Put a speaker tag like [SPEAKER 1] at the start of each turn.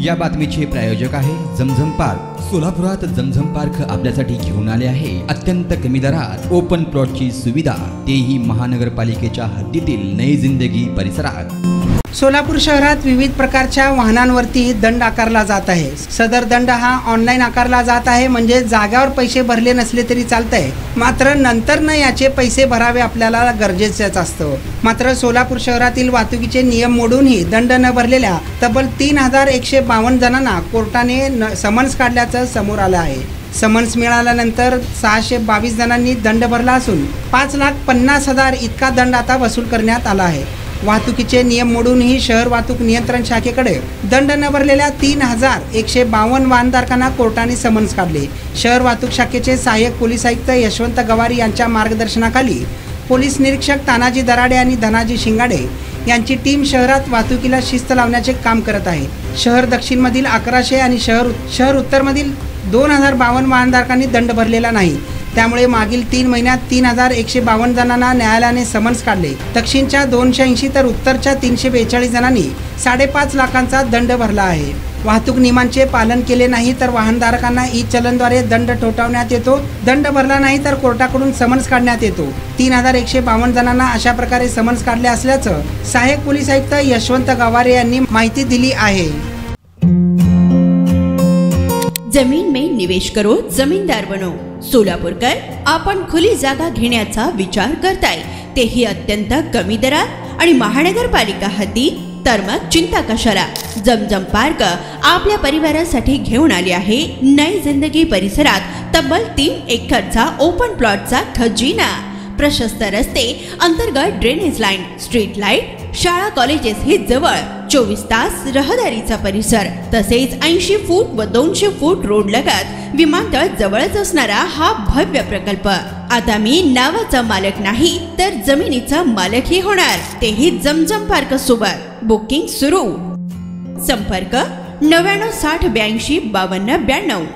[SPEAKER 1] या बातमीचे प्रायोजक आहे जमझम पार्क। सोलापुरात जमझम पार्क आपल्यासाठी घेऊन आले आहे अत्यंत कमी दरात ओपन प्लॉटची सुविधा, तेही महानगरपालिकेच्या हद्दीतील नई जिंदगी परिसरात।
[SPEAKER 2] सोलापूर शहरात विविध प्रकारच्या वाहनांवरती दंड आकारला जात आहे। सदर दंड हा ऑनलाईन आकारला जात आहे, म्हणजे जागेवर पैसे भरले नसले तरी चालतंय, मात्र नंतर न याचे पैसे भरावे आपल्याला गरजेचंच असतं। मात्र सोलापूर शहरातील वाहतुकीचे नियम मोडूनही दंड न भरलेल्या तब्बल 3152 जणांना कोर्टाने समन्स काढल्याचं समोर आलं आहे। समन्स मिळाल्यानंतर 622 जणांनी दंड भरला असून 5,50,000 इतका दंड आता वसूल करण्यात आला आहे। वाहतुकीचे नियम मोडूनही शहर वाहतूक नियंत्रण शाखेकडे दंड न भरलेल्या 3152 वाहनधारकांना कोर्टाने समन्स काढले। शहर वाहतूक शाखेचे सहाय्यक पोलीस आयुक्त यशवंत गवारी यांच्या मार्गदर्शनाखाली पोलीस निरीक्षक तानाजी दराडे आणि धनाजी शिंगाडे यांची टीम शहरात वाहतुकीला शिस्त लावण्याचे काम करत आहे। शहर दक्षिणमधील 1100 आणि शहर उत्तरमधील 2052 वाहनधारकांनी दंड भरलेला नाही, त्यामुळे मागील 3 महिन्यात 3152 जणांना न्यायालयाने समन्स काढले। दक्षिणच्या 280 तर उत्तरच्या 342 जणांनी 5.5 लाखांचा दंड भरला आहे। वाहतूक नियमांचे पालन केले नाही तर वाहनधारकांना ई चलनद्वारे दंड ठोठावण्यात येतो। दंड भरला नाही तर कोर्टाकडून समन्स काढण्यात येतो। 3152 जणांना अशा प्रकारे समन्स काढले असल्याचं सहाय्यक पोलीस आयुक्त यशवंत गवारे यांनी माहिती दिली आहे।
[SPEAKER 3] जमीन में निवेश करो, जमीनदार बनो। सोलापूरकर आपण खुली जागा घेण्याचा विचार करताय, तेही अत्यंत कमी दरात आणि महानगरपालिका हद्दीत, तर मग चिंता कशाला। जमझम पार्क आपल्या परिवारासाठी घेऊन आली आहे नई जिंदगी परिसरात तब्बल 3 एकरचा ओपन प्लॉटचा खजिना। प्रशस्त रस्ते, अंतर्गत ड्रेनेज लाईन, स्ट्रीट लाईट, शाळा कॉलेजेस हे जवळ, 24 तास रहदारीचा परिसर, तसेच 80 फूट व 200 फूट रोड लगत विमानतळ जवळच असणारा हा भव्य प्रकल्प। आता मी नावाचा मालक नाही तर जमिनीचा मालकही होणार, तेही जमझम पार्क सोबत। बुकिंग सुरू। संपर्क 99 60 82 52 92।